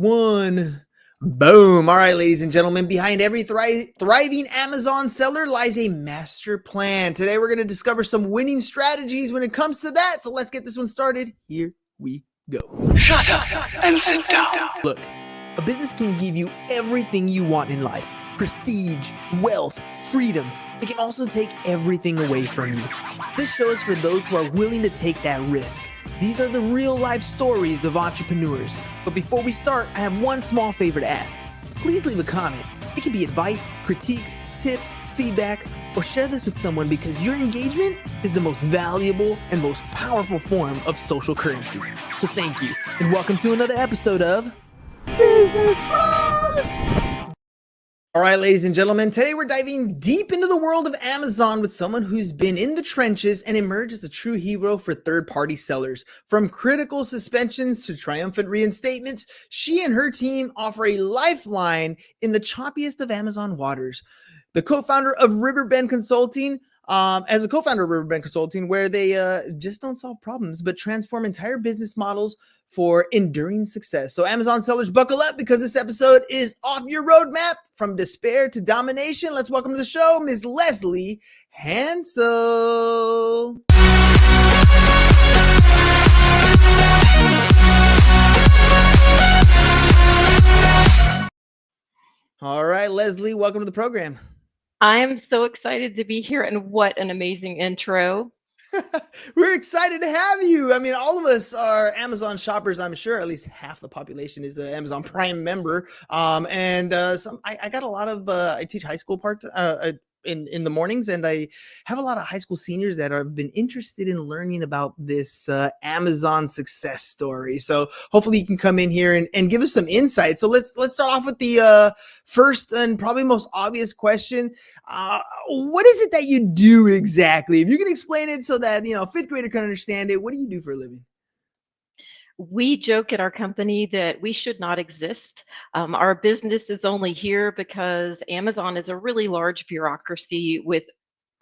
one. Boom. All right, ladies and gentlemen, behind every thriving Amazon seller lies a master plan. Today, we're going to discover some winning strategies when it comes to that. So let's get this one started. Here we go. Shut up and sit down. Look, a business can give you everything you want in life: prestige, wealth, freedom. It can also take everything away from you. This show is for those who are willing to take that risk. These are the real life stories of entrepreneurs. But before we start, I have one small favor to ask. Please leave a comment. It can be advice, critiques, tips, feedback, or share this with someone because your engagement is the most valuable and most powerful form of social currency. So thank you, and welcome to another episode of Business Buzz! All right, ladies and gentlemen, today we're diving deep into the world of Amazon with someone who's been in the trenches and emerged as a true hero for third-party sellers. From critical suspensions to triumphant reinstatements, she and her team offer a lifeline in the choppiest of Amazon waters. The co-founder of Riverbend Consulting, as a co-founder of Riverbend Consulting, where they just don't solve problems, but transform entire business models for enduring success. So Amazon sellers, buckle up because this episode is off your roadmap from despair to domination. Let's welcome to the show, Ms. Lesley Hensell. All right, Lesley, welcome to the program. I'm so excited to be here, and what an amazing intro. We're excited to have you. I mean, all of us are Amazon shoppers, I'm sure. At least half the population is an Amazon Prime member. I got a lot of, I teach high school in the mornings, and I have a lot of high school seniors that have been interested in learning about this Amazon success story. So hopefully you can come in here and give us some insight. So let's start off with the first and probably most obvious question. What is it that you do exactly? If you can explain it so that, a fifth grader can understand it, what do you do for a living? We joke at our company that we should not exist. Our business is only here because Amazon is a really large bureaucracy with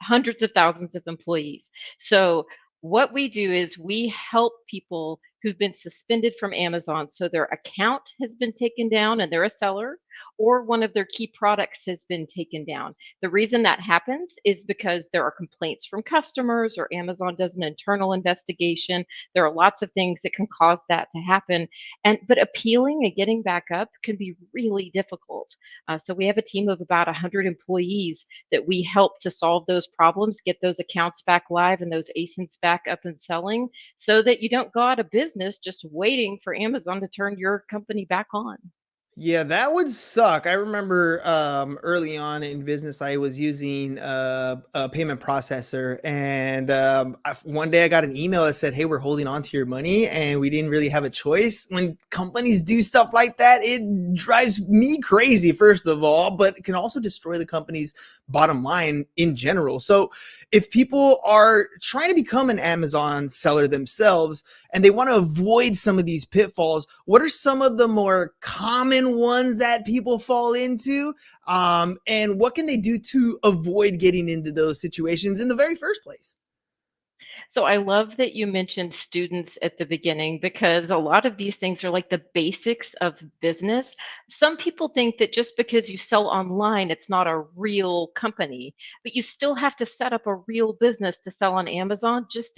hundreds of thousands of employees. So, what we do is we help people who've been suspended from Amazon. So, their account has been taken down and they're a seller, or one of their key products has been taken down. The reason that happens is because there are complaints from customers, or Amazon does an internal investigation. There are lots of things that can cause that to happen. But appealing and getting back up can be really difficult. So we have a team of about 100 employees that we help to solve those problems, get those accounts back live and those ASINs back up and selling, so that you don't go out of business just waiting for Amazon to turn your company back on. Yeah, that would suck. I remember early on in business, I was using a payment processor, and one day I got an email that said, "Hey, we're holding on to your money," and we didn't really have a choice. When companies do stuff like that, it drives me crazy, first of all, but it can also destroy the company's bottom line in general. So, if people are trying to become an Amazon seller themselves and they want to avoid some of these pitfalls, what are some of the more common ones that people fall into? And what can they do to avoid getting into those situations in the very first place? So I love that you mentioned students at the beginning, because a lot of these things are like the basics of business. Some people think that just because you sell online, it's not a real company, but you still have to set up a real business to sell on Amazon, just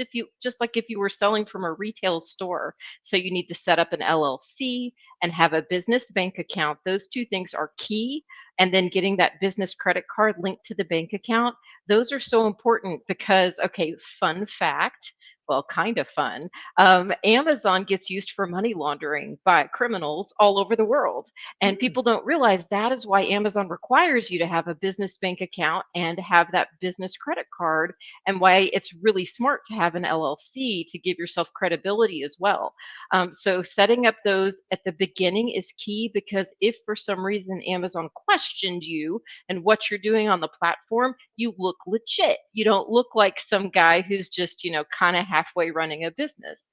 like if you were selling from a retail store. So you need to set up an LLC and have a business bank account. Those two things are key. And then getting that business credit card linked to the bank account, those are so important because, okay, fun fact, well, kind of fun. Amazon gets used for money laundering by criminals all over the world. And people don't realize that is why Amazon requires you to have a business bank account and have that business credit card, and why it's really smart to have an LLC to give yourself credibility as well. So setting up those at the beginning is key, because if for some reason Amazon questioned you and what you're doing on the platform, you look legit. You don't look like some guy who's just, kind of halfway running a business.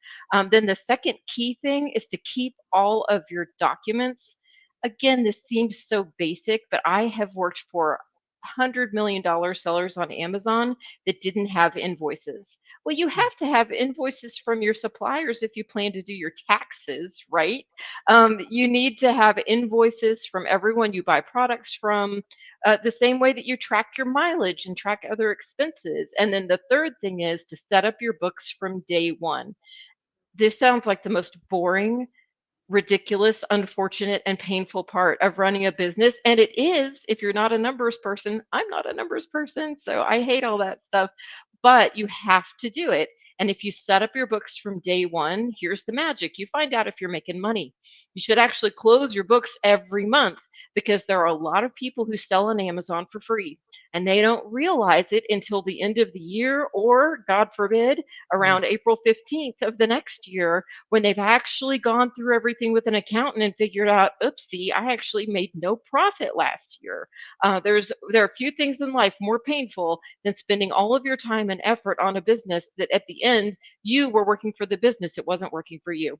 Then the second key thing is to keep all of your documents. Again, this seems so basic, but I have worked for $100 million sellers on Amazon that didn't have invoices. Well, you have to have invoices from your suppliers if you plan to do your taxes, right? You need to have invoices from everyone you buy products from, the same way that you track your mileage and track other expenses. And then the third thing is to set up your books from day one. This sounds like the most boring, ridiculous, unfortunate, and painful part of running a business. And it is, if you're not a numbers person. I'm not a numbers person, so I hate all that stuff. But you have to do it. And if you set up your books from day one, here's the magic. You find out if you're making money. You should actually close your books every month, because there are a lot of people who sell on Amazon for free and they don't realize it until the end of the year, or, God forbid, Mm. around April 15th of the next year, when they've actually gone through everything with an accountant and figured out, oopsie, I actually made no profit last year. There are few things in life more painful than spending all of your time and effort on a business that at the end you were working for the business, it wasn't working for you.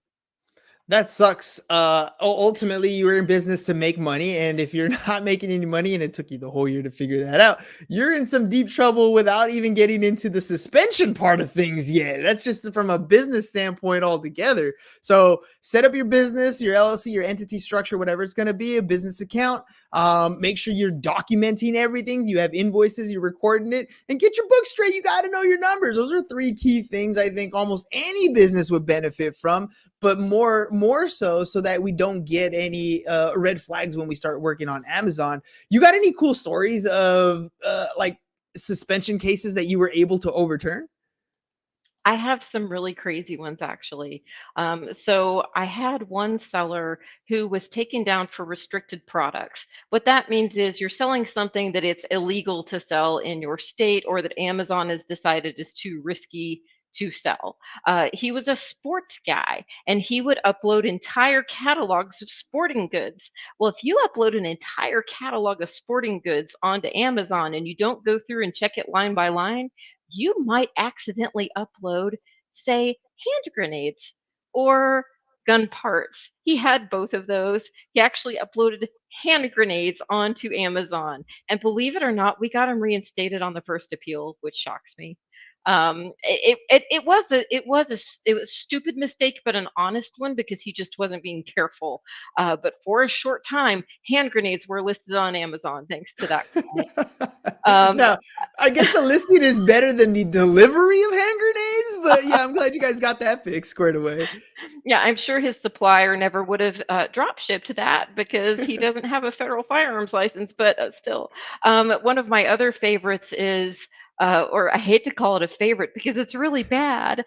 That sucks. Ultimately, you were in business to make money, and if you're not making any money, and it took you the whole year to figure that out, you're in some deep trouble without even getting into the suspension part of things yet. That's just from a business standpoint altogether. So, set up your business, your LLC, your entity structure, whatever it's going to be, a business account. Make sure you're documenting everything. You have invoices, you're recording it, and get your book straight. You got to know your numbers. Those are three key things I think almost any business would benefit from, but more so that we don't get any red flags when we start working on Amazon. You got any cool stories of like suspension cases that you were able to overturn? I have some really crazy ones actually. So I had one seller who was taken down for restricted products. What that means is you're selling something that it's illegal to sell in your state, or that Amazon has decided is too risky to sell. He was a sports guy and he would upload entire catalogs of sporting goods. Well, if you upload an entire catalog of sporting goods onto Amazon and you don't go through and check it line by line, you might accidentally upload, say, hand grenades or gun parts. He had both of those. He actually uploaded hand grenades onto Amazon. And believe it or not, we got him reinstated on the first appeal, which shocks me. It was a stupid mistake, but an honest one, because he just wasn't being careful. But for a short time, hand grenades were listed on Amazon thanks to that client. Um, Now, I guess the listing is better than the delivery of hand grenades, but yeah, I'm glad you guys got that fixed squared away. Yeah, I'm sure his supplier never would have drop shipped that because he doesn't have a federal firearms license, but still. One of my other favorites is, or I hate to call it a favorite because it's really bad.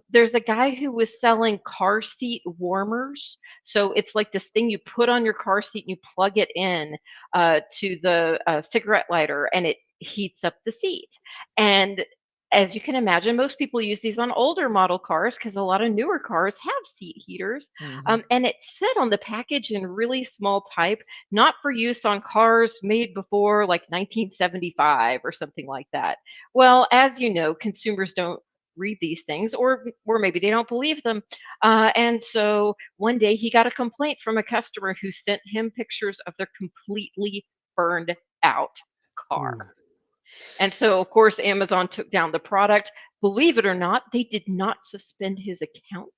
There's a guy who was selling car seat warmers. So it's like this thing you put on your car seat and you plug it in to the cigarette lighter, and it heats up the seat. And as you can imagine, most people use these on older model cars because a lot of newer cars have seat heaters. Mhm. And it said on the package in really small type, not for use on cars made before like 1975 or something like that. Well, as you know, consumers don't read these things, or maybe they don't believe them. And so one day he got a complaint from a customer who sent him pictures of their completely burned out car. Ooh. And so, of course, Amazon took down the product. Believe it or not, they did not suspend his account.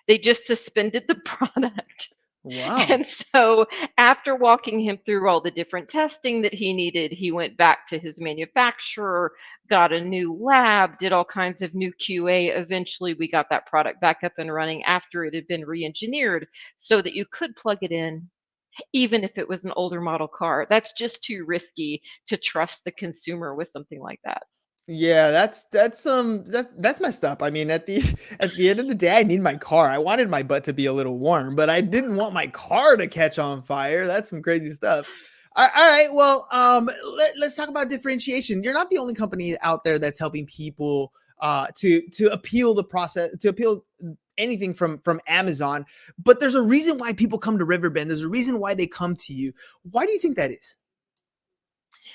They just suspended the product. Wow. And so, after walking him through all the different testing that he needed, he went back to his manufacturer, got a new lab, did all kinds of new QA. Eventually, we got that product back up and running after it had been re engineered so that you could plug it in even if it was an older model car. That's just too risky to trust the consumer with something like that. Yeah, that's messed up. I mean, at the at the end of the day, I need my car. I wanted my butt to be a little warm, but I didn't want my car to catch on fire. That's some crazy stuff. All right, well, let's talk about differentiation. You're not the only company out there that's helping people to appeal the process, to appeal anything from Amazon. But there's a reason why people come to Riverbend. There's a reason why they come to you. Why do you think that is?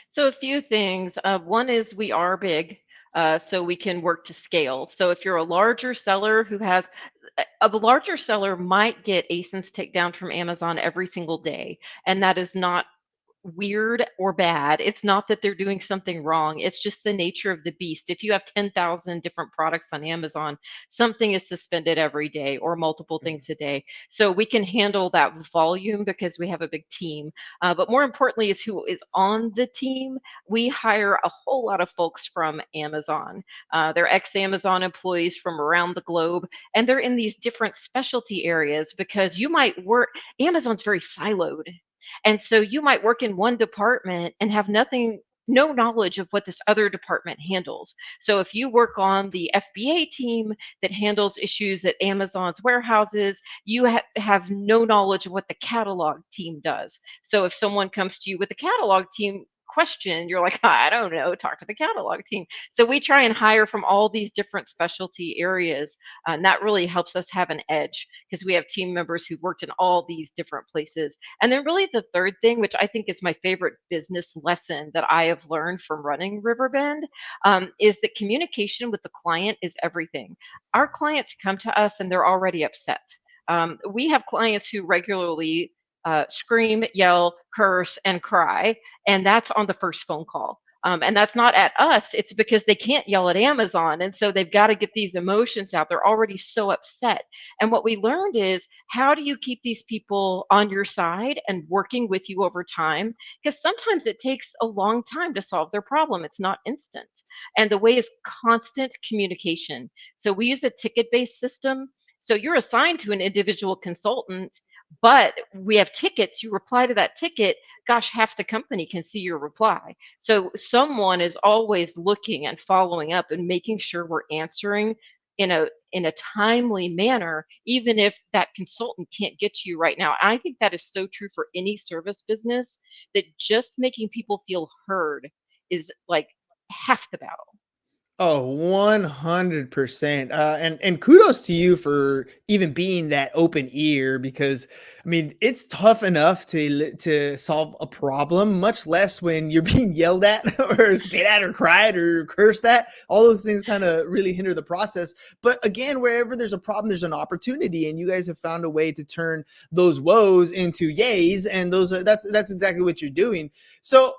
So, a few things. One is we are big. So we can work to scale. So if you're a larger seller who has a larger seller might get ASINs takedown from Amazon every single day, and that is not weird or bad. It's not that they're doing something wrong. It's just the nature of the beast. If you have 10,000 different products on Amazon, something is suspended every day or multiple things a day. So we can handle that volume because we have a big team. But more importantly, is who is on the team. We hire a whole lot of folks from Amazon. They're ex Amazon employees from around the globe, and they're in these different specialty areas because you might work, Amazon's very siloed. And so you might work in one department and have no knowledge of what this other department handles. So if you work on the FBA team that handles issues at Amazon's warehouses, you have no knowledge of what the catalog team does. So if someone comes to you with a catalog team question, you're like, I don't know, talk to the catalog team. So we try and hire from all these different specialty areas. And that really helps us have an edge because we have team members who've worked in all these different places. And then, really, the third thing, which I think is my favorite business lesson that I have learned from running Riverbend, is that communication with the client is everything. Our clients come to us and they're already upset. We have clients who regularly scream, yell, curse, and cry, and that's on the first phone call. And that's not at us, it's because they can't yell at Amazon. And so they've got to get these emotions out. They're already so upset. And what we learned is, how do you keep these people on your side and working with you over time? Because sometimes it takes a long time to solve their problem, it's not instant. And the way is constant communication. So we use a ticket based system. So you're assigned to an individual consultant, but we have tickets. You reply to that ticket, gosh, half the company can see your reply. So someone is always looking and following up and making sure we're answering in a timely manner, even if that consultant can't get to you right now. And I think that is so true for any service business, that just making people feel heard is like half the battle. Oh, 100%. And kudos to you for even being that open ear, because I mean, it's tough enough to solve a problem, much less when you're being yelled at or spit at or cried or cursed at. All those things kind of really hinder the process. But again, wherever there's a problem, there's an opportunity, and you guys have found a way to turn those woes into yays, and that's exactly what you're doing. So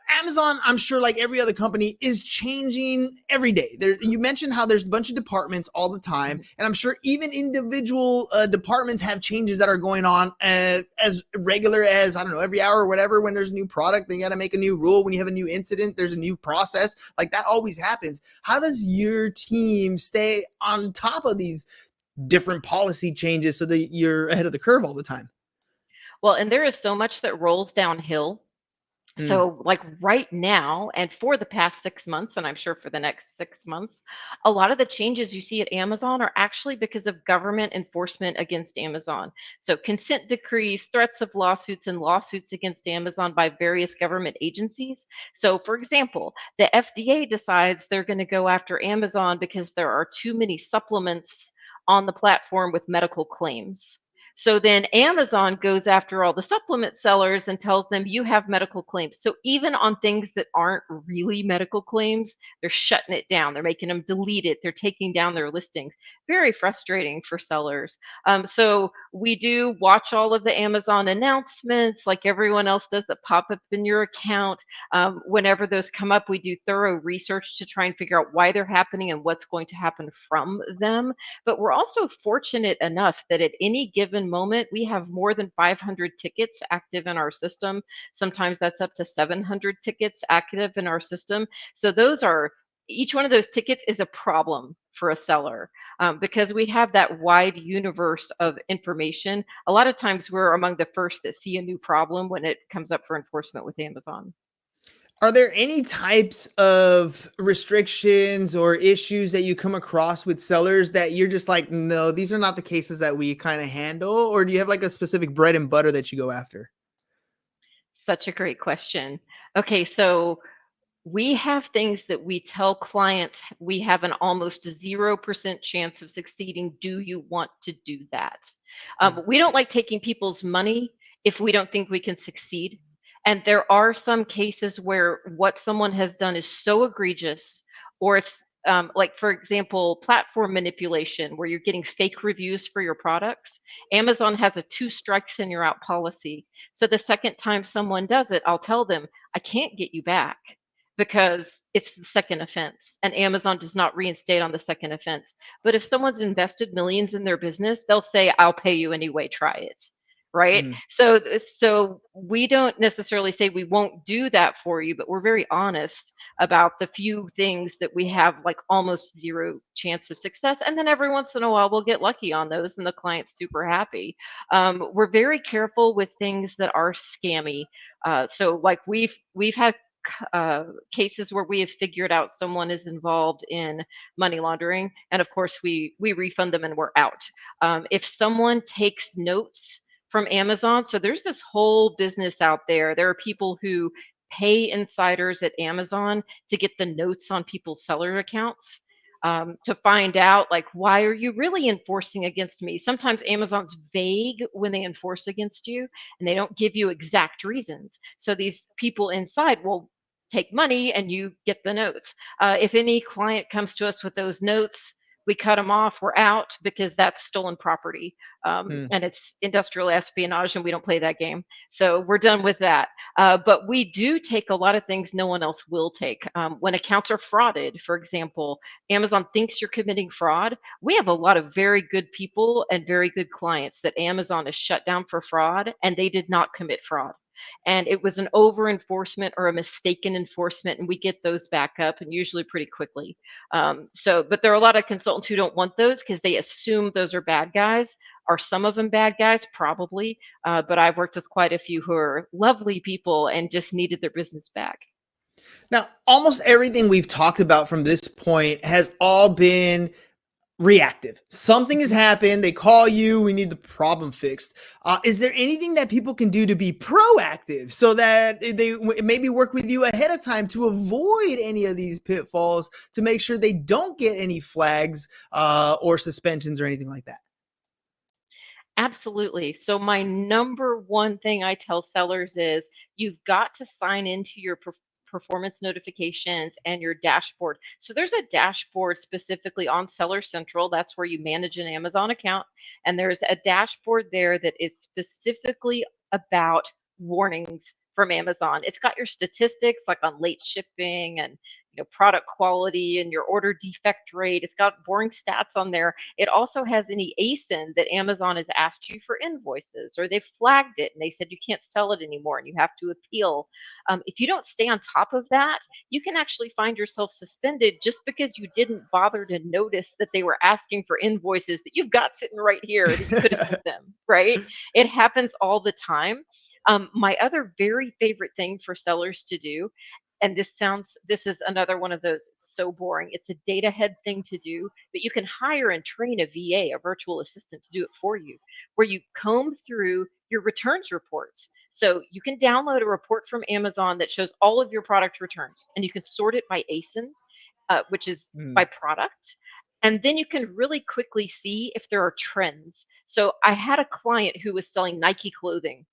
Amazon, I'm sure, like every other company, is changing every day. There, you mentioned how there's a bunch of departments all the time, and I'm sure even individual departments have changes that are going on as regular as, I don't know, every hour or whatever. When there's a new product, they got to make a new rule. When you have a new incident, there's a new process. Like that always happens. How does your team stay on top of these different policy changes so that you're ahead of the curve all the time? Well, and there is so much that rolls downhill. Mm. So, like right now, and for the past 6 months, and I'm sure for the next 6 months, a lot of the changes you see at Amazon are actually because of government enforcement against Amazon. So, consent decrees, threats of lawsuits, and lawsuits against Amazon by various government agencies. So, for example, the FDA decides they're going to go after Amazon because there are too many supplements on the platform with medical claims. So then Amazon goes after all the supplement sellers and tells them, you have medical claims. So even on things that aren't really medical claims, they're shutting it down. They're making them delete it. They're taking down their listings. Very frustrating for sellers. So we do watch all of the Amazon announcements like everyone else does that pop up in your account. Whenever those come up, we do thorough research to try and figure out why they're happening and what's going to happen from them. But we're also fortunate enough that at any given moment, we have more than 500 tickets active in our system. Sometimes that's up to 700 tickets active in our system. So each one of those tickets is a problem for a seller, because we have that wide universe of information. A lot of times we're among the first that see a new problem when it comes up for enforcement with Amazon. Are there any types of restrictions or issues that you come across with sellers that you're just like, no, these are not the cases that we kind of handle? Or do you have like a specific bread and butter that you go after? Such a great question. Okay, so we have things that we tell clients we have an almost 0% chance of succeeding. Do you want to do that? Mm. We don't like taking people's money if we don't think we can succeed. And there are some cases where what someone has done is so egregious, or it's like for example, platform manipulation, where you're getting fake reviews for your products. Amazon has a two strikes and you're out policy. So the second time someone does it, I'll tell them, I can't get you back because it's the second offense, and Amazon does not reinstate on the second offense. But if someone's invested millions in their business, they'll say, I'll pay you anyway, try it. Right. Mm. So we don't necessarily say we won't do that for you, but we're very honest about the few things that we have like almost zero chance of success. And then every once in a while, we'll get lucky on those and the client's super happy. We're very careful with things that are scammy. So like we've had cases where we have figured out someone is involved in money laundering, and of course we refund them and we're out. If someone takes notes from Amazon, so there's this whole business out there. There are people who pay insiders at Amazon to get the notes on people's seller accounts, to find out like, why are you really enforcing against me? Sometimes Amazon's vague when they enforce against you, and they don't give you exact reasons. So these people inside will take money and you get the notes. If any client comes to us with those notes, we cut them off, we're out, because that's stolen property, Mm. and it's industrial espionage, and we don't play that game. So we're done with that. But we do take a lot of things no one else will take. When accounts are frauded, for example, Amazon thinks you're committing fraud. We have a lot of very good people and very good clients that Amazon has shut down for fraud, and they did not commit fraud. And it was an over enforcement or a mistaken enforcement, and we get those back up, and usually pretty quickly. But there are a lot of consultants who don't want those because they assume those are bad guys. Are some of them bad guys? Probably. But I've worked with quite a few who are lovely people and just needed their business back. Now, almost everything we've talked about from this point has all been reactive. Something has Mhm. happened. They call you. We need the problem fixed. Is there anything that people can do to be proactive so that they maybe work with you ahead of time to avoid any of these pitfalls to make sure they don't get any flags or suspensions or anything like that? Absolutely. So my number one thing I tell sellers is you've got to sign into your performance notifications and your dashboard. So there's a dashboard specifically on Seller Central. That's where you manage an Amazon account. And there's a dashboard there that is specifically about warnings from Amazon. It's got your statistics like on late shipping and product quality and your order defect rate. It's got boring stats on there. It also has any ASIN that Amazon has asked you for invoices, or they've flagged it and they said you can't sell it anymore and you have to appeal. If you don't stay on top of that, you can actually find yourself suspended just because you didn't bother to notice that they were asking for invoices that you've got sitting right here that you could have sent them, right? It happens all the time. My other very favorite thing for sellers to do, and this is another one of those, it's so boring, it's a data head thing to do, but you can hire and train a VA, a virtual assistant, to do it for you, where you comb through your returns reports. So you can download a report from Amazon that shows all of your product returns, and you can sort it by ASIN, which is by Mm. product. And then you can really quickly see if there are trends. So I had a client who was selling Nike clothing,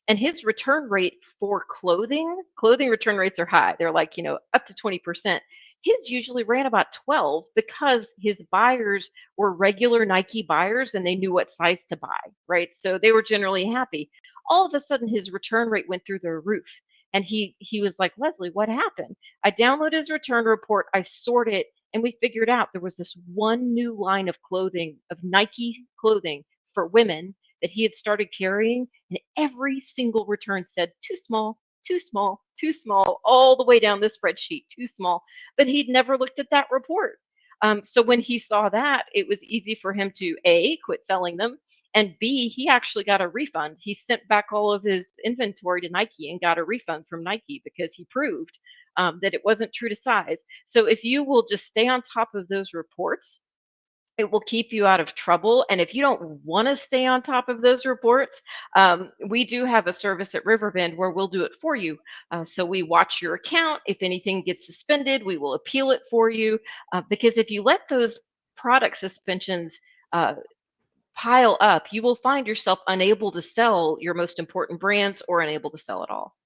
and his return rate for clothing return rates are high. They're like, up to 20%. His usually ran about 12 because his buyers were regular Nike buyers and they knew what size to buy, right? So they were generally happy. All of a sudden his return rate went through the roof. And he was like, Lesley, what happened? I downloaded his return report, I sorted it, and we figured out there was this one new line of clothing, of Nike clothing for women that he had started carrying, and every single return said too small, too small, too small, all the way down the spreadsheet, too small. But he'd never looked at that report. So when he saw that, it was easy for him to A, quit selling them, and B, he actually got a refund. He sent back all of his inventory to Nike and got a refund from Nike because he proved that it wasn't true to size. So if you will just stay on top of those reports, it will keep you out of trouble. And if you don't want to stay on top of those reports, we do have a service at Riverbend where we'll do it for you. So we watch your account. If anything gets suspended, we will appeal it for you. Because if you let those product suspensions uh, pile up, you will find yourself unable to sell your most important brands or unable to sell at all.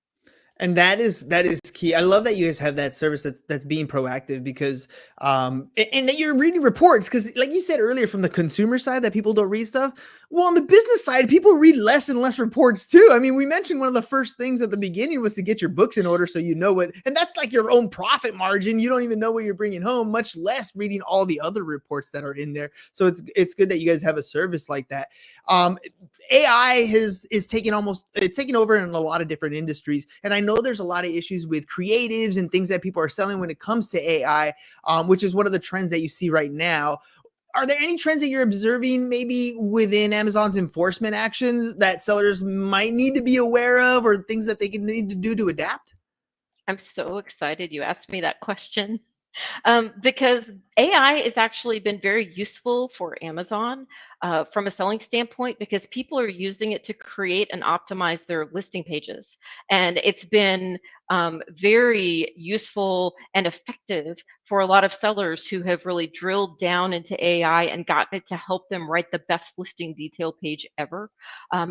And that is key. I love that you guys have that service that's being proactive because and that you're reading reports because like you said earlier from the consumer side that people don't read stuff. Well, on the business side, people read less and less reports too. I mean, we mentioned one of the first things at the beginning was to get your books in order so you know what, and that's like your own profit margin. You don't even know what you're bringing home, much less reading all the other reports that are in there. So it's good that you guys have a service like that. Um, AI is taking almost it's taking over in a lot of different industries, and I know there's a lot of issues with creatives and things that people are selling when it comes to AI, which is one of the trends that you see right now. Are there any trends that you're observing maybe within Amazon's enforcement actions that sellers might need to be aware of, or things that they can need to do to adapt? I'm so excited you asked me that question. Because AI has actually been very useful for Amazon from a selling standpoint because people are using it to create and optimize their listing pages. And it's been very useful and effective for a lot of sellers who have really drilled down into AI and gotten it to help them write the best listing detail page ever.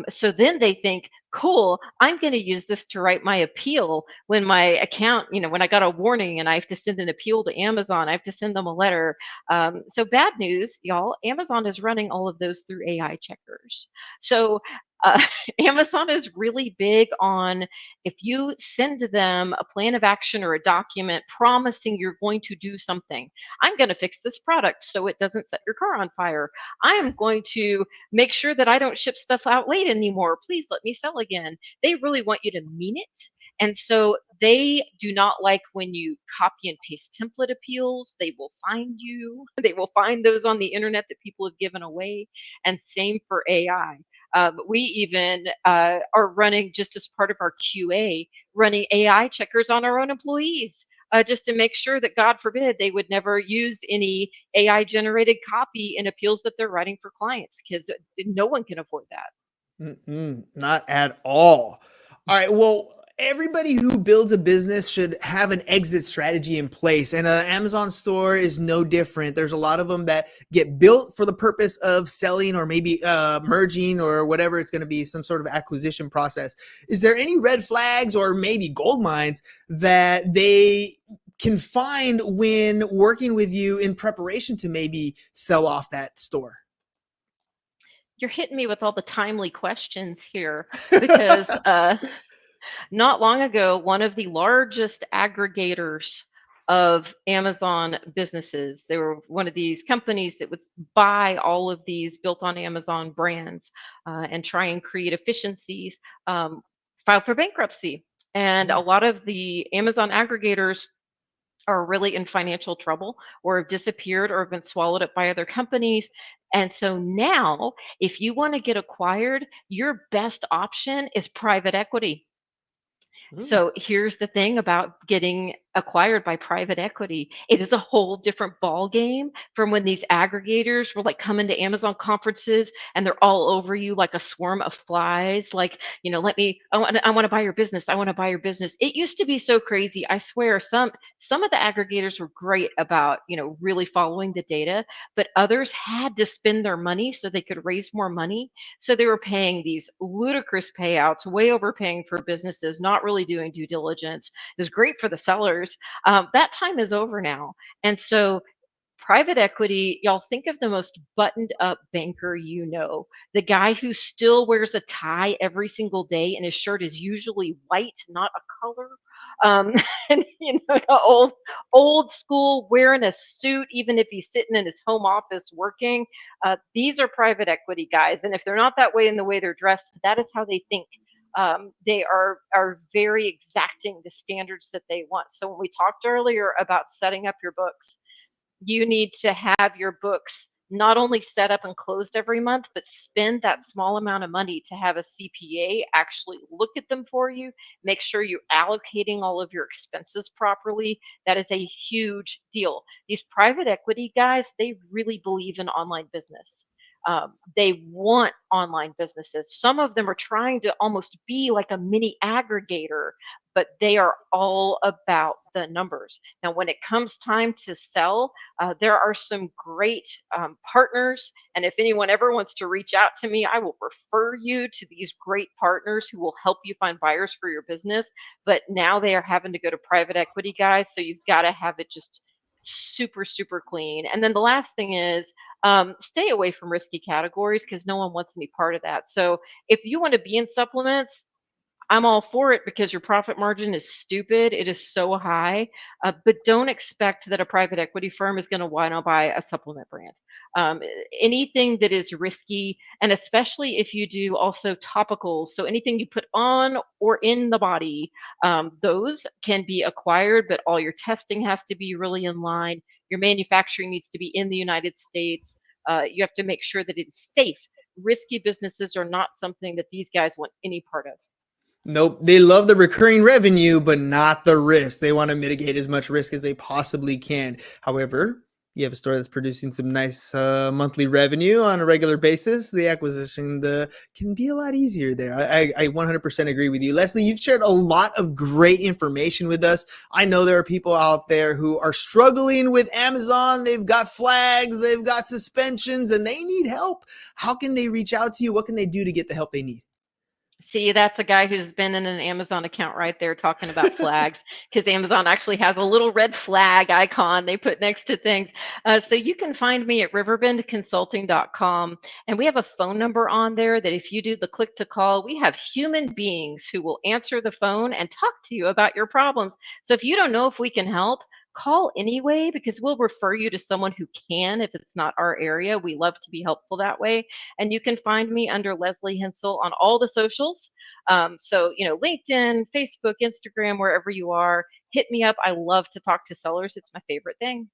So then they think, cool, I'm going to use this to write my appeal when my account, when I got a warning and I have to send an appeal to Amazon, I have to send them a letter. So bad news, y'all, Amazon is running all of those through AI checkers. So uh, Amazon is really big on if you send them a plan of action or a document promising you're going to do something, I'm going to fix this product so it doesn't set your car on fire. I am going to make sure that I don't ship stuff out late anymore. Please let me sell again. They really want you to mean it. And so they do not like when you copy and paste template appeals. They will find you. They will find those on the internet that people have given away. And same for AI. We even are running, just as part of our QA, running AI checkers on our own employees. Just to make sure that, God forbid, they would never use any AI generated copy in appeals that they're writing for clients because no one can afford that. Not at all. All right. Well, everybody who builds a business should have an exit strategy in place, and an Amazon store is no different. There's a lot of them that get built for the purpose of selling or maybe merging or whatever it's going to be, some sort of acquisition process. Is there any red flags or maybe gold mines that they can find when working with you in preparation to maybe sell off that store? You're hitting me with all the timely questions here because not long ago, one of the largest aggregators of Amazon businesses, they were one of these companies that would buy all of these built on Amazon brands and try and create efficiencies, filed for bankruptcy. And a lot of the Amazon aggregators are really in financial trouble or have disappeared or have been swallowed up by other companies. And so now, if you want to get acquired, your best option is private equity. Mm. So here's the thing about getting acquired by private equity. It is a whole different ball game from when these aggregators were like coming to Amazon conferences and they're all over you like a swarm of flies. Like, I want to buy your business. I want to buy your business. It used to be so crazy. I swear some of the aggregators were great about, really following the data, but others had to spend their money so they could raise more money. So they were paying these ludicrous payouts, way overpaying for businesses, not really doing due diligence. It was great for the sellers. That time is over now. And so private equity, y'all think of the most buttoned up banker the guy who still wears a tie every single day and his shirt is usually white, not a color. And the old school wearing a suit, even if he's sitting in his home office working. These are private equity guys. And if they're not that way in the way they're dressed, that is how they think. They are very exacting the standards that they want. So when we talked earlier about setting up your books, you need to have your books not only set up and closed every month, but spend that small amount of money to have a CPA actually look at them for you. Make sure you're allocating all of your expenses properly. That is a huge deal. These private equity guys, they really believe in online business. They want online businesses. Some of them are trying to almost be like a mini aggregator, but they are all about the numbers. Now, when it comes time to sell, there are some great partners. And if anyone ever wants to reach out to me, I will refer you to these great partners who will help you find buyers for your business. But now they are having to go to private equity guys. So you've got to have it just super, super clean. And then the last thing is stay away from risky categories because no one wants any part of that. So if you want to be in supplements, I'm all for it because your profit margin is stupid. It is so high, but don't expect that a private equity firm is going to want to buy a supplement brand. Um, Anything that is risky, and especially if you do also topicals, so anything you put on or in the body, those can be acquired, but all your testing has to be really in line. Your manufacturing needs to be in the United States. You have to make sure that it's safe. Risky businesses are not something that these guys want any part of. Nope. They love the recurring revenue, but not the risk. They want to mitigate as much risk as they possibly can. However, you have a store that's producing some nice monthly revenue on a regular basis. The acquisition can be a lot easier there. I 100% agree with you. Lesley, you've shared a lot of great information with us. I know there are people out there who are struggling with Amazon. They've got flags, they've got suspensions, and they need help. How can they reach out to you? What can they do to get the help they need? See, that's a guy who's been in an Amazon account right there talking about flags because Amazon actually has a little red flag icon they put next to things. So you can find me at riverbendconsulting.com. And we have a phone number on there that if you do the click to call, we have human beings who will answer the phone and talk to you about your problems. So if you don't know if we can help, call anyway because we'll refer you to someone who can if it's not our area. We love to be helpful that way. And you can find me under Lesley Hensell on all the socials. So, LinkedIn, Facebook, Instagram, wherever you are, hit me up. I love to talk to sellers. It's my favorite thing.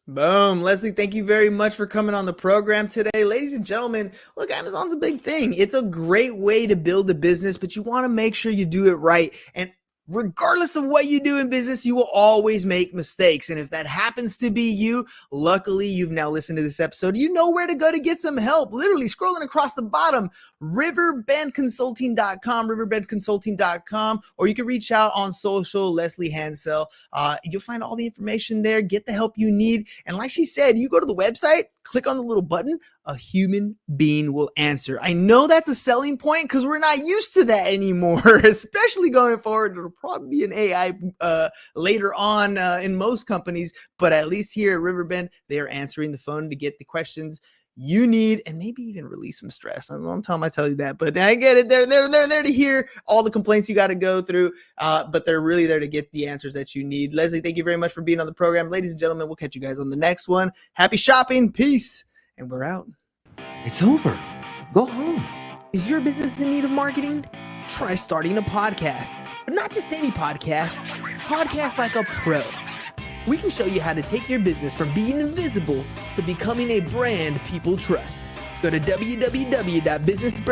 Boom. Lesley, thank you very much for coming on the program today. Ladies and gentlemen, look, Amazon's a big thing. It's a great way to build a business, but you want to make sure you do it right. And regardless of what you do in business, you will always make mistakes. And if that happens to be you, luckily you've now listened to this episode. You know where to go to get some help. Literally scrolling across the bottom, riverbendconsulting.com, or you can reach out on social, Lesley Hensell. You'll find all the information there. Get the help you need. And like she said, you go to the website, click on the little button, a human being will answer. I know that's a selling point because we're not used to that anymore, especially going forward. It'll probably be an AI later on in most companies, but at least here at Riverbend, they are answering the phone to get the questions you need and maybe even release some stress. I tell you that, but I get it. They're there to hear all the complaints you got to go through, but they're really there to get the answers that you need. Lesley, thank you very much for being on the program. Ladies and gentlemen, we'll catch you guys on the next one. Happy shopping. Peace. And we're out. It's over. Go home. Is your business in need of marketing? Try starting a podcast, but not just any podcast. Podcast like a pro. We can show you how to take your business from being invisible to becoming a brand people trust. Go to www.businessbro